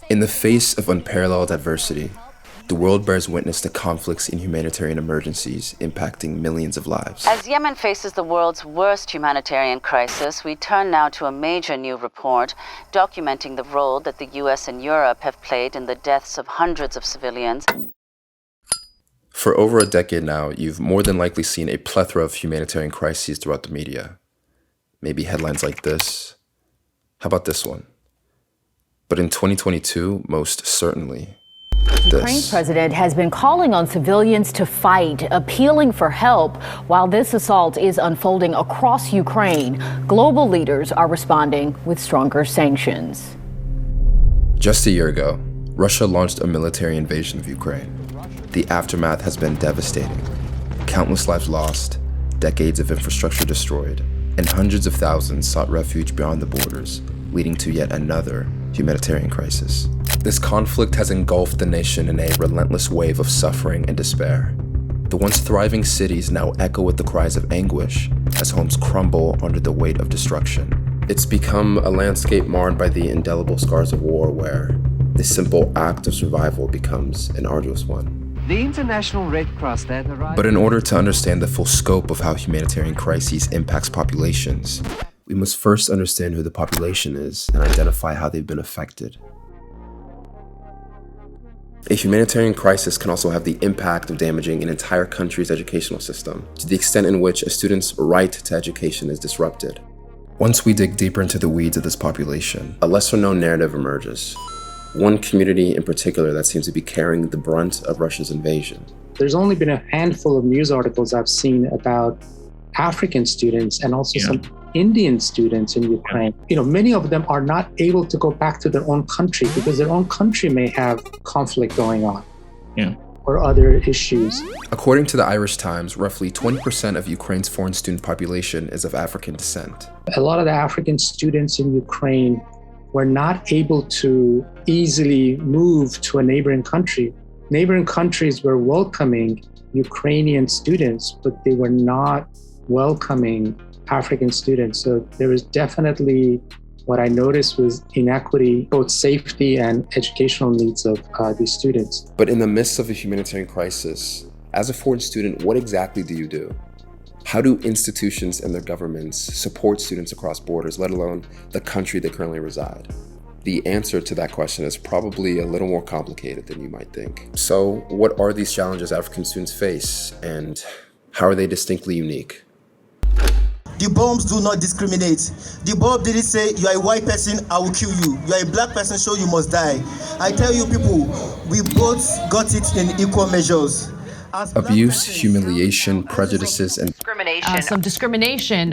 In the face of unparalleled adversity, the world bears witness to conflicts and humanitarian emergencies impacting millions of lives. As Yemen faces the world's worst humanitarian crisis, we turn now to a major new report documenting the role that the US and Europe have played in the deaths of hundreds of civilians. For over a decade now, you've more than likely seen a plethora of humanitarian crises throughout the media. Maybe headlines like this. How about this one? But in 2022, most certainly, Ukraine's president has been calling on civilians to fight, appealing for help. While this assault is unfolding across Ukraine, global leaders are responding with stronger sanctions. Just a year ago, Russia launched a military invasion of Ukraine. The aftermath has been devastating. Countless lives lost, decades of infrastructure destroyed, and hundreds of thousands sought refuge beyond the borders, leading to yet another humanitarian crisis. This conflict has engulfed the nation in a relentless wave of suffering and despair. The once thriving cities now echo with the cries of anguish as homes crumble under the weight of destruction. It's become a landscape marred by the indelible scars of war, where the simple act of survival becomes an arduous one. The International Red Cross that arrived. But in order to understand the full scope of how humanitarian crises impacts populations, we must first understand who the population is and identify how they've been affected. A humanitarian crisis can also have the impact of damaging an entire country's educational system, to the extent in which a student's right to education is disrupted. Once we dig deeper into the weeds of this population, a lesser-known narrative emerges. One community in particular that seems to be carrying the brunt of Russia's invasion. There's only been a handful of news articles I've seen about African students and also some Indian students in Ukraine. Many of them are not able to go back to their own country because their own country may have conflict going on or other issues. According to the Irish Times, roughly 20% of Ukraine's foreign student population is of African descent. A lot of the African students in Ukraine were not able to easily move to a neighboring country. Neighboring countries were welcoming Ukrainian students, but they were not welcoming African students. So there was definitely, what I noticed was inequity, both safety and educational needs of these students. But in the midst of a humanitarian crisis, as a foreign student, what exactly do you do? How do institutions and their governments support students across borders, let alone the country they currently reside? The answer to that question is probably a little more complicated than you might think. So, what are these challenges African students face, and how are they distinctly unique? The bombs do not discriminate. The bomb didn't say, you are a white person, I will kill you. You are a black person, so you must die. I tell you people, we both got it in equal measures. Abuse, humiliation, prejudices, and discrimination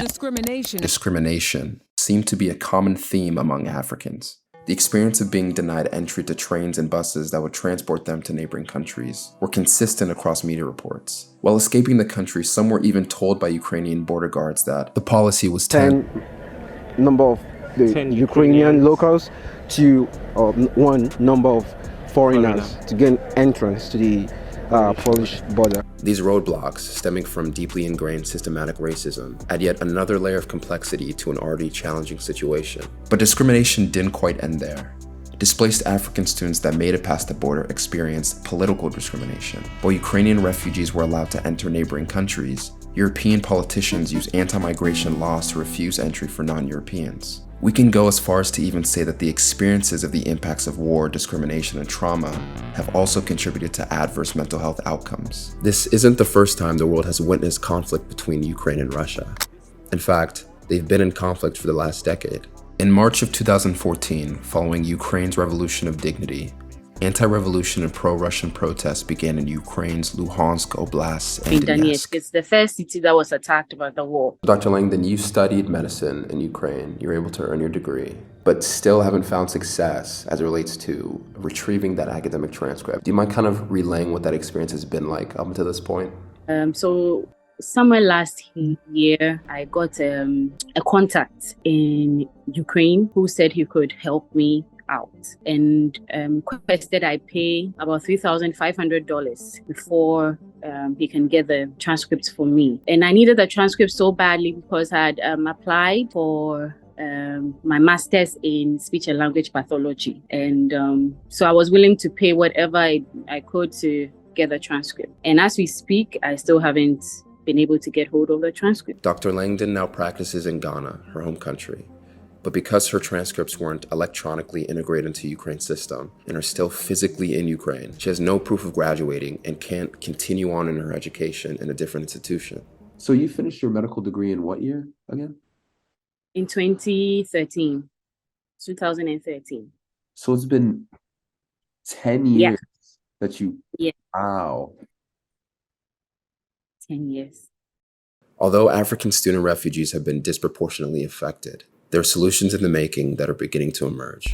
seem to be a common theme among Africans. The experience of being denied entry to trains and buses that would transport them to neighboring countries were consistent across media reports. While escaping the country, some were even told by Ukrainian border guards that the policy was 10 number of the Ukrainian locals to one number of foreigners to gain entrance to the Polish border. These roadblocks, stemming from deeply ingrained systematic racism, add yet another layer of complexity to an already challenging situation. But discrimination didn't quite end there. Displaced African students that made it past the border experienced political discrimination. While Ukrainian refugees were allowed to enter neighboring countries, European politicians used anti-migration laws to refuse entry for non-Europeans. We can go as far as to even say that the experiences of the impacts of war, discrimination, and trauma have also contributed to adverse mental health outcomes. This isn't the first time the world has witnessed conflict between Ukraine and Russia. In fact, they've been in conflict for the last decade. In March of 2014, following Ukraine's Revolution of Dignity, anti-revolution and pro-Russian protests began in Ukraine's Luhansk Oblast and Donetsk. It's the first city that was attacked by the war. Dr. Langdon, you studied medicine in Ukraine. You were able to earn your degree, but still haven't found success as it relates to retrieving that academic transcript. Do you mind kind of relaying what that experience has been like up until this point? So somewhere last year, I got a contact in Ukraine who said he could help me out and requested I pay about $3,500 before he can get the transcripts for me. And I needed the transcript so badly because I had applied for my master's in speech and language pathology. And so I was willing to pay whatever I could to get the transcript. And as we speak, I still haven't been able to get hold of the transcript. Dr. Langdon now practices in Ghana, her home country. But because her transcripts weren't electronically integrated into Ukraine's system and are still physically in Ukraine, she has no proof of graduating and can't continue on in her education in a different institution. So you finished your medical degree in what year again? In 2013. So it's been 10 years that you, yeah. Wow. 10 years. Although African student refugees have been disproportionately affected, there are solutions in the making that are beginning to emerge.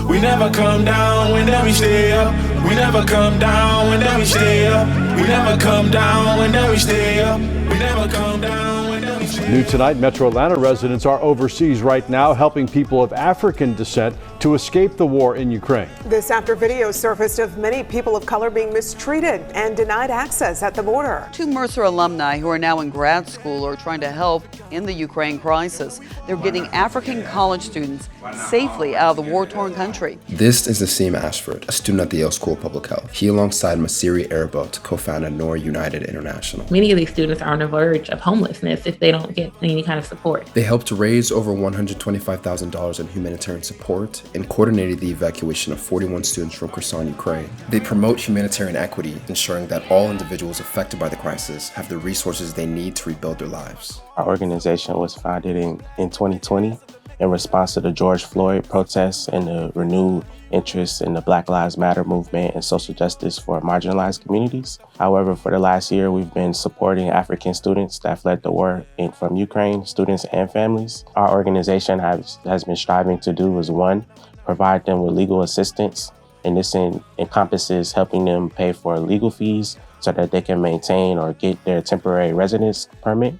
We never come down when we stay up. We never come down when we stay up. We never come down when we stay up. We never come down when we stay up. New tonight, Metro Atlanta residents are overseas right now helping people of African descent to escape the war in Ukraine. This after video surfaced of many people of color being mistreated and denied access at the border. Two Mercer alumni who are now in grad school are trying to help in the Ukraine crisis. They're getting African college students safely out of the war-torn country. This is Nassim Ashford, a student at the Yale School of Public Health. He, alongside Masiri Erbout, co-founded Nor United International. Many of these students are on the verge of homelessness if they don't get any kind of support. They helped raise over $125,000 in humanitarian support and coordinated the evacuation of 41 students from Kherson, Ukraine. They promote humanitarian equity, ensuring that all individuals affected by the crisis have the resources they need to rebuild their lives. Our organization was founded in 2020 in response to the George Floyd protests and the renewed interest in the Black Lives Matter movement and social justice for marginalized communities. However, for the last year, we've been supporting African students that fled the war from Ukraine, students and families. Our organization has been striving to do is one, provide them with legal assistance, and this encompasses helping them pay for legal fees so that they can maintain or get their temporary residence permit.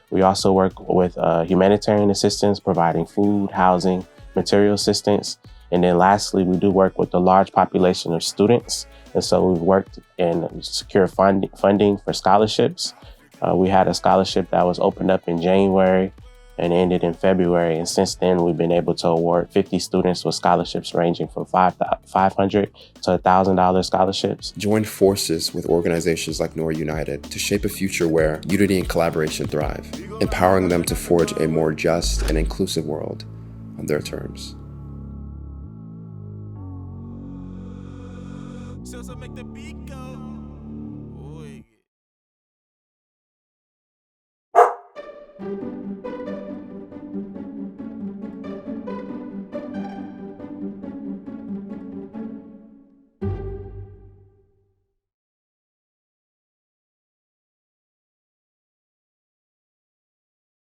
We also work with humanitarian assistance, providing food, housing, material assistance. And then lastly, we do work with a large population of students. And so we've worked and secured funding for scholarships. We had a scholarship that was opened up in January and ended in February. And since then, we've been able to award 50 students with scholarships ranging from $500 to $1,000 scholarships. Join forces with organizations like Nor United to shape a future where unity and collaboration thrive, empowering them to forge a more just and inclusive world on their terms. Make the beat go.